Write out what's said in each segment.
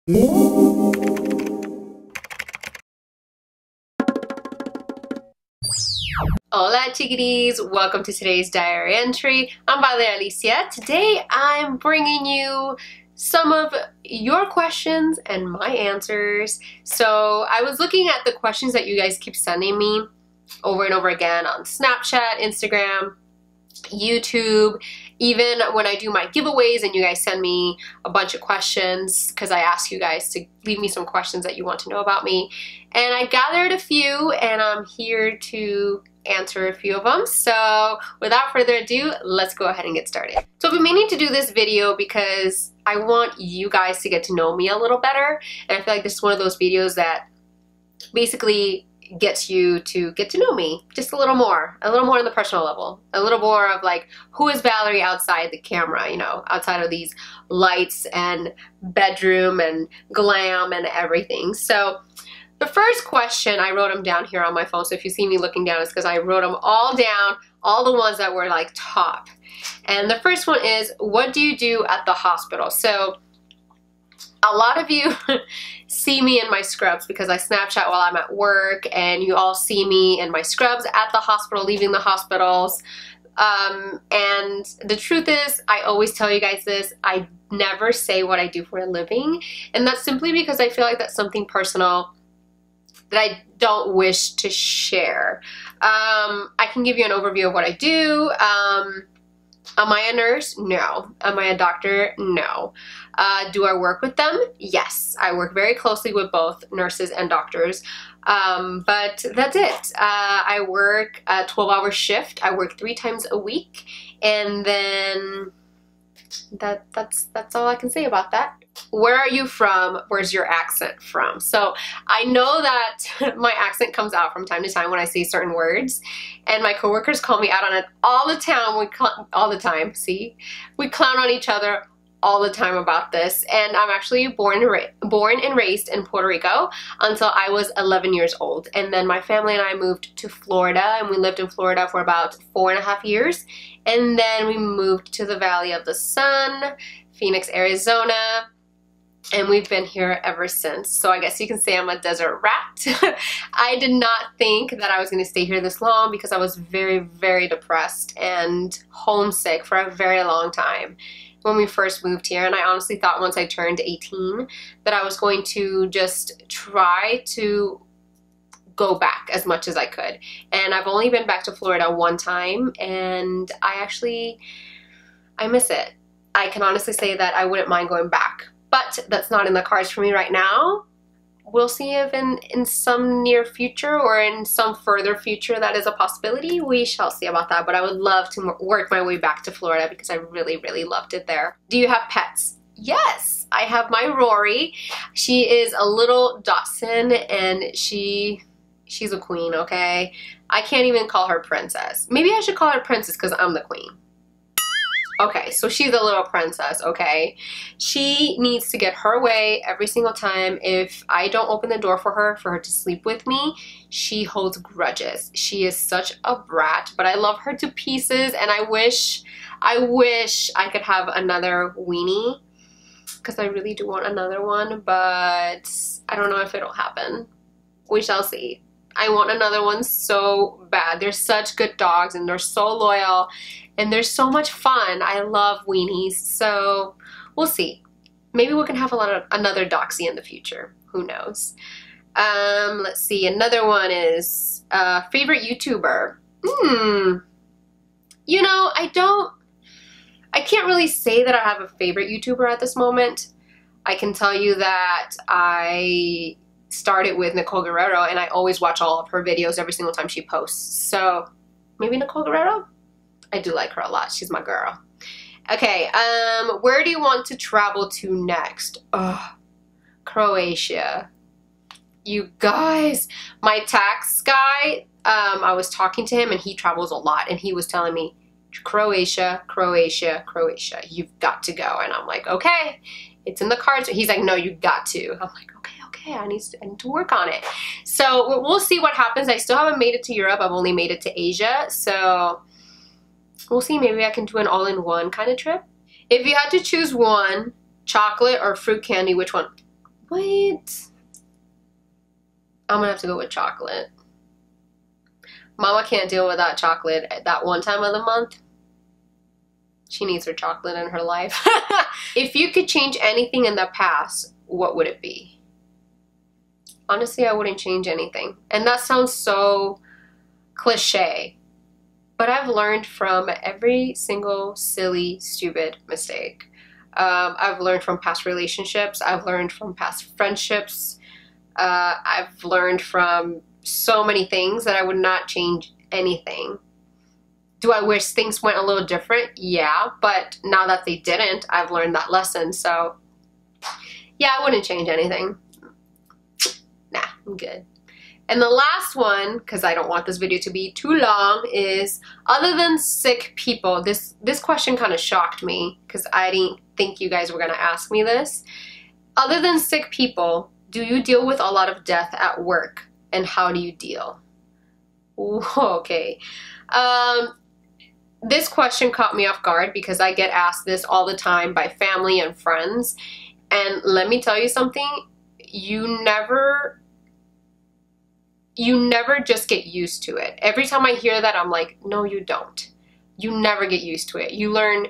Hola chickities, welcome to today's diary entry. I'm Valerie. Today I'm bringing you some of your questions and my answers. So I was looking at the questions that you guys keep sending me over and over again on Snapchat, Instagram, YouTube, even when I do my giveaways and you guys send me a bunch of questions because I ask you guys to leave me some questions that you want to know about me. And I gathered a few and I'm here to answer a few of them. So without further ado, let's go ahead and get started. So I've been meaning to do this video because I want you guys to get to know me a little better. And I feel like this is one of those videos that basically gets you to get to know me just a little more on the personal level, a little more of like, who is Valerie outside the camera, you know, outside of these lights and bedroom and glam and everything. So the first question, I wrote them down here on my phone, so if you see me looking down, it's because I wrote them all down, all the ones that were like top. And the first one is, what do you do at the hospital? So a lot of you see me in my scrubs because I Snapchat while I'm at work, and you all see me in my scrubs at the hospital, leaving the hospitals. And the truth is, I always tell you guys this, I never say what I do for a living. And that's simply because I feel like that's something personal that I don't wish to share. I can give you an overview of what I do. Am I a nurse? No. Am I a doctor? No. Do I work with them? Yes. I work very closely with both nurses and doctors. But that's it. I work a 12-hour shift. I work 3 times a week. And then that's all I can say about that. Where are you from? Where's your accent from? So I know that my accent comes out from time to time when I say certain words, and my coworkers call me out on it all the time. See, we clown on each other all the time about this. And I'm actually born and raised in Puerto Rico until I was 11 years old, and then my family and I moved to Florida, and we lived in Florida for about 4.5 years, and then we moved to the Valley of the Sun, Phoenix, Arizona. And we've been here ever since. So I guess you can say I'm a desert rat. I did not think that I was going to stay here this long because I was very, very depressed and homesick for a very long time when we first moved here. And I honestly thought once I turned 18 that I was going to just try to go back as much as I could. And I've only been back to Florida one time, and I miss it. I can honestly say that I wouldn't mind going back. But that's not in the cards for me right now. We'll see if in some near future or in some further future that is a possibility. We shall see about that. But I would love to work my way back to Florida because I really, really loved it there. Do you have pets? Yes, I have my Rory. She is a little Dachshund, and she's a queen, okay? I can't even call her princess. Maybe I should call her princess because I'm the queen. Okay, so she's a little princess, okay? She needs to get her way every single time. If I don't open the door for her to sleep with me, she holds grudges. She is such a brat, but I love her to pieces, and I wish I could have another weenie because I really do want another one, but I don't know if it'll happen. We shall see. I want another one so bad. They're such good dogs, and they're so loyal, and they're so much fun. I love weenies, so we'll see. Maybe we can have another Doxy in the future. Who knows? Let's see. Another one is favorite YouTuber. You know, I can't really say that I have a favorite YouTuber at this moment. I can tell you that I started with Nicole Guerrero, and I always watch all of her videos every single time she posts. So maybe Nicole Guerrero? I do like her a lot. She's my girl. Okay, where do you want to travel to next? Ugh, Croatia. You guys, my tax guy, I was talking to him, and he travels a lot, and he was telling me, Croatia, Croatia, Croatia, you've got to go. And I'm like, okay, it's in the cards. He's like, no, you got to. I'm like, okay, I need to work on it. So we'll see what happens. I still haven't made it to Europe. I've only made it to Asia. So we'll see. Maybe I can do an all-in-one kind of trip. If you had to choose one, chocolate or fruit candy, which one? Wait. I'm gonna have to go with chocolate. Mama can't deal with that chocolate at that one time of the month. She needs her chocolate in her life. If you could change anything in the past, what would it be? Honestly, I wouldn't change anything. And that sounds so cliche, but I've learned from every single silly, stupid mistake. I've learned from past relationships. I've learned from past friendships. I've learned from so many things that I would not change anything. Do I wish things went a little different? Yeah, but now that they didn't, I've learned that lesson. So yeah, I wouldn't change anything. Nah, I'm good. And the last one, because I don't want this video to be too long, is other than sick people. This question kind of shocked me because I didn't think you guys were going to ask me this. Other than sick people, do you deal with a lot of death at work? And how do you deal? Ooh, okay. This question caught me off guard because I get asked this all the time by family and friends. And let me tell you something, you never just get used to it. Every time I hear that, I'm like, no, you don't. You never get used to it. You learn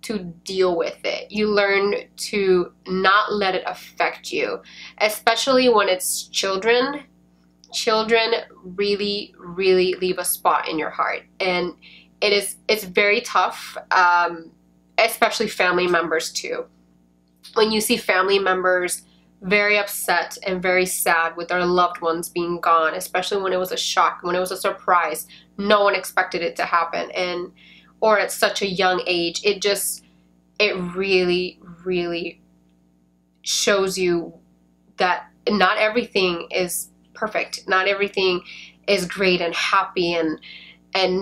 to deal with it. You learn to not let it affect you, especially when it's children. Children really, really leave a spot in your heart. And it's very tough, especially family members too. When you see family members very upset and very sad with their loved ones being gone, especially when it was a shock, when it was a surprise, no one expected it to happen, or at such a young age, it really, really shows you that not everything is perfect. Not everything is great and happy and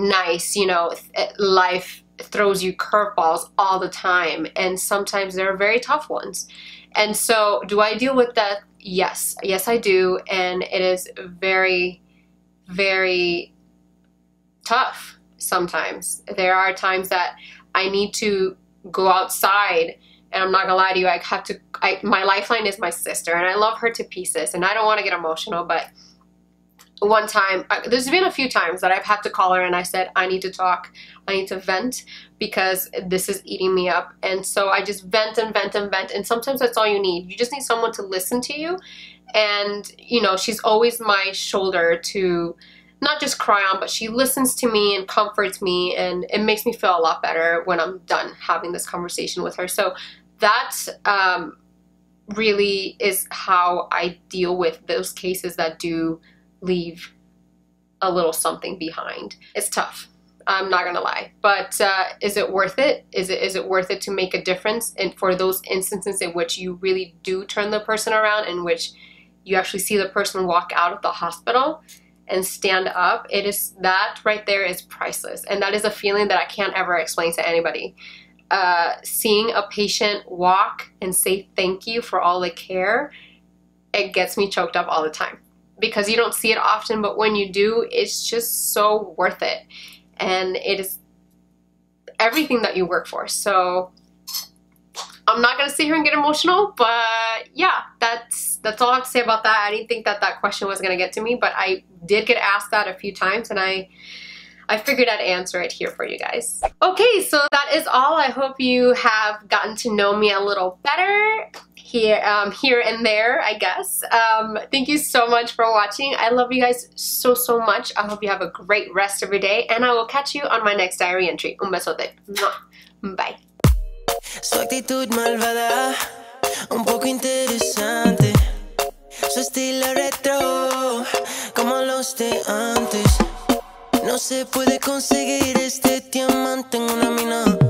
nice. You know, life throws you curveballs all the time, and sometimes there are very tough ones. And so, do I deal with that? Yes. Yes, I do. And it is very, very tough sometimes. There are times that I need to go outside, and I'm not gonna lie to you, my lifeline is my sister, and I love her to pieces, and I don't want to get emotional, but one time, there's been a few times that I've had to call her and I said, I need to talk, I need to vent because this is eating me up. And so I just vent and vent and vent, and sometimes that's all you need. You just need someone to listen to you. And you know, she's always my shoulder to not just cry on, but she listens to me and comforts me, and it makes me feel a lot better when I'm done having this conversation with her. So that really is how I deal with those cases that do leave a little something behind. It's tough, I'm not gonna lie, but is it worth it? Is it worth it to make a difference? And for those instances in which you really do turn the person around, in which you actually see the person walk out of the hospital and stand up, it is, that right there is priceless. And that is a feeling that I can't ever explain to anybody. Seeing a patient walk and say thank you for all the care, it gets me choked up all the time. Because you don't see it often, but when you do, it's just so worth it. And it is everything that you work for. So I'm not gonna sit here and get emotional, but yeah, that's all I have to say about that. I didn't think that question was gonna get to me, but I did get asked that a few times, and I figured I'd answer it here for you guys. Okay, so that is all. I hope you have gotten to know me a little better here and there, I guess. Thank you so much for watching. I love you guys so, so much. I hope you have a great rest of your day, and I will catch you on my next diary entry. Un besote. Bye. Su actitud malvada, un poco interesante. Su estilo retro, como los de antes. No se puede conseguir este diamante en una mina.